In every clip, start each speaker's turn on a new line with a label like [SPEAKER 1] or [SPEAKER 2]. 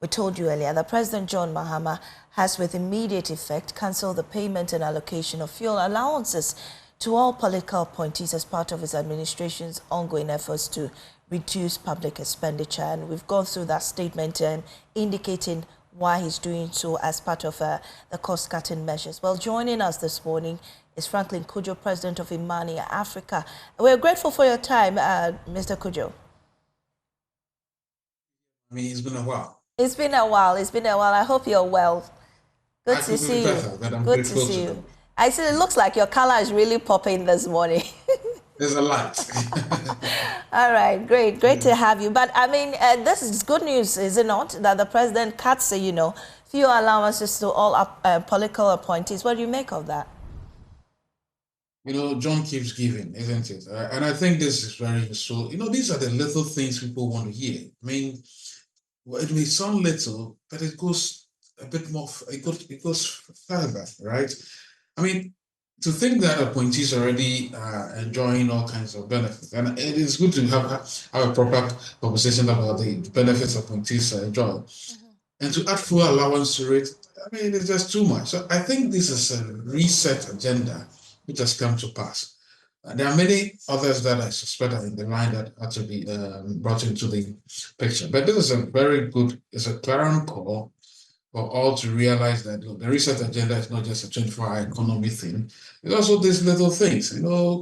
[SPEAKER 1] We told you earlier that President John Mahama has with immediate effect cancelled the payment and allocation of fuel allowances to all political appointees as part of his administration's ongoing efforts to reduce public expenditure. And we've gone through that statement indicating why he's doing so as part of the cost-cutting measures. Well, joining us this morning is Franklin Cudjoe, President of Imani Africa. We're grateful for your time, Mr. Cudjoe.
[SPEAKER 2] I mean, it's been a while.
[SPEAKER 1] It's been a while. It's been a while. I hope you're well. Good to see you. Good to see you. I see it looks like your color is really popping this morning.
[SPEAKER 2] There's a light.
[SPEAKER 1] All right, great to have you. But I mean, this is good news, is it not? That the president cuts, fuel allowances to all political appointees. What do you make of that?
[SPEAKER 2] John keeps giving, isn't it? And I think this is very useful. These are the little things people want to hear. I mean, it may sound little, but it goes a bit more. It goes further, right? I mean, to think that appointees are already enjoying all kinds of benefits, and it is good to have a proper conversation about the benefits appointees enjoy, and to add fuel allowance to it, I mean, it's just too much. So I think this is a reset agenda which has come to pass. There are many others that I suspect are in the line that are to be brought into the picture. But this is a very good, it's a clarion call for all to realize that the reset agenda is not just a 24-hour economy thing. It's also these little things,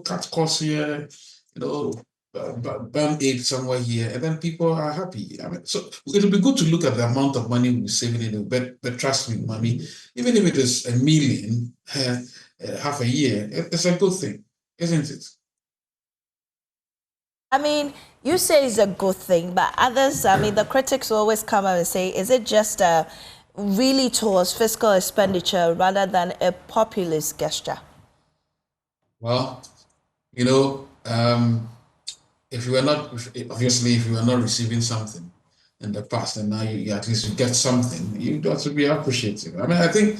[SPEAKER 2] cut costs here, burn aid somewhere here, and then people are happy. I mean, so it'll be good to look at the amount of money we're saving in it, but trust me, mommy, even if it is $1 million, half a year, it's a good thing, isn't it?
[SPEAKER 1] I mean, you say it's a good thing, but others, I mean, the critics always come up and say, is it just really towards fiscal expenditure rather than a populist gesture?
[SPEAKER 2] Well, if you are not, obviously, if you are not receiving something in the past, and now you at least you get something, you got to be appreciative. I mean, I think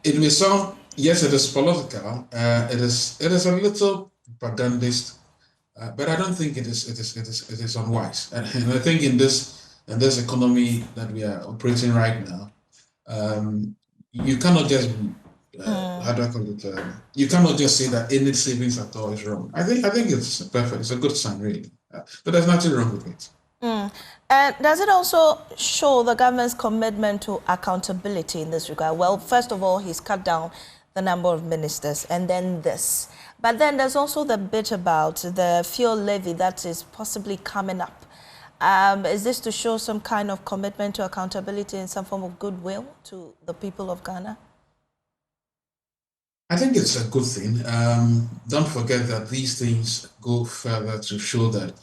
[SPEAKER 2] it may sound, yes, it is political. It is a little propagandist, but I don't think it is unwise. And I think in this economy that we are operating right now, you cannot just how do I call it? You cannot just say that any savings at all is wrong. I think it's perfect. It's a good sign, really. But there's nothing wrong with it.
[SPEAKER 1] Does it also show the government's commitment to accountability in this regard? Well, first of all, he's cut down the number of ministers, and then this. But then there's also the bit about the fuel levy that is possibly coming up. Is this to show some kind of commitment to accountability and some form of goodwill to the people of Ghana?
[SPEAKER 2] I think it's a good thing. Don't forget that these things go further to show that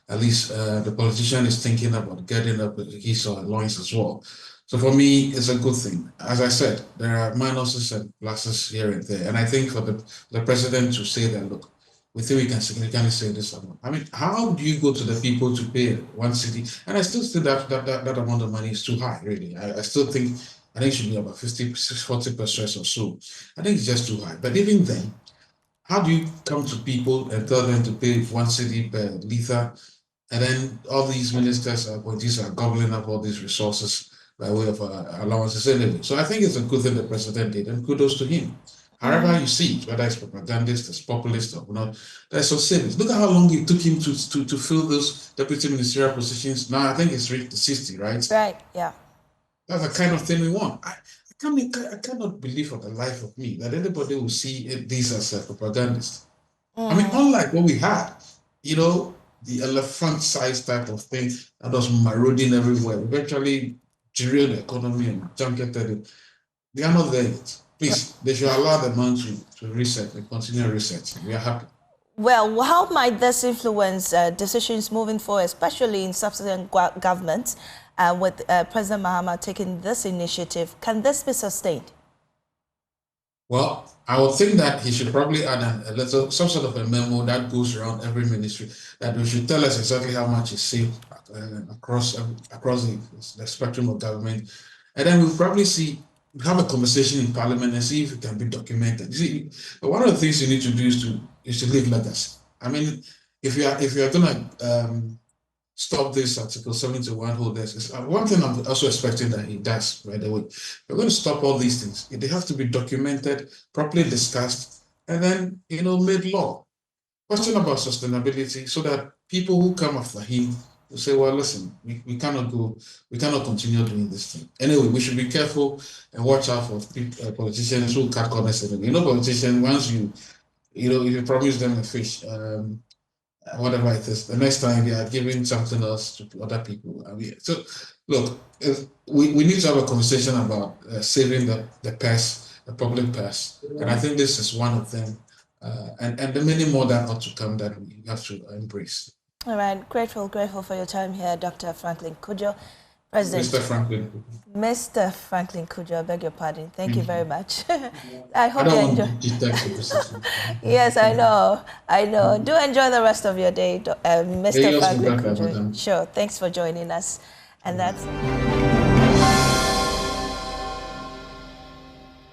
[SPEAKER 2] at least the politician is thinking about getting up his or her loins as well. So for me, it's a good thing. As I said, there are minuses and pluses here and there. And I think for the president to say that, look, we think we can significantly save this amount. I mean, how do you go to the people to pay one city? And I still think that amount of money is too high, really. I still think it should be about 40% or so. I think it's just too high. But even then, how do you come to people and tell them to pay 1 cedi per litre, and then all these ministers and appointees are gobbling up all these resources by way of allowances anyway? So I think it's a good thing the president did, and kudos to him. However you see it, whether it's propagandist, it's populist or not, there's some savings. Look at how long it took him to fill those deputy ministerial positions. Now I think it's reached 60, right?
[SPEAKER 1] Right, yeah.
[SPEAKER 2] That's the kind of thing we want. I cannot believe for the life of me that anybody will see these as a propagandist. I mean, unlike what we had, the elephant-sized type of thing that was marauding everywhere, eventually derailed the economy and junketed it. They are not there yet. Please, they should allow the man to reset and continue resetting. We are happy.
[SPEAKER 1] Well, how might this influence decisions moving forward, especially in subsequent governments, with President Mahama taking this initiative? Can this be sustained?
[SPEAKER 2] Well, I would think that he should probably add some sort of a memo that goes around every ministry, that we should tell us exactly how much is saved across the spectrum of government, and then we'll probably have a conversation in Parliament and see if it can be documented. See, but one of the things you need to do is to leave legacy. I mean, if you are gonna stop this Article 71 holders. One thing I'm also expecting that he does, by the way, we're going to stop all these things. They have to be documented, properly discussed, and then, made law. Question about sustainability, so that people who come after him will say, well, listen, we cannot continue doing this thing. Anyway, we should be careful and watch out for politicians who cut corners. Politicians, once if you promise them a fish, whatever it is, the next time they are giving something else to other people. So look, we need to have a conversation about saving the purse, the public purse, and I think this is one of them. And the many more that ought to come that we have to embrace.
[SPEAKER 1] All right, grateful for your time here, Dr. Franklin Cudjoe, President. Mr. Franklin Cudjoe, I beg your pardon. Thank you very much. I hope you enjoy. Yes, I know. Do enjoy the rest of your day, Mr. Franklin Cudjoe. Sure, thanks for joining us. And that's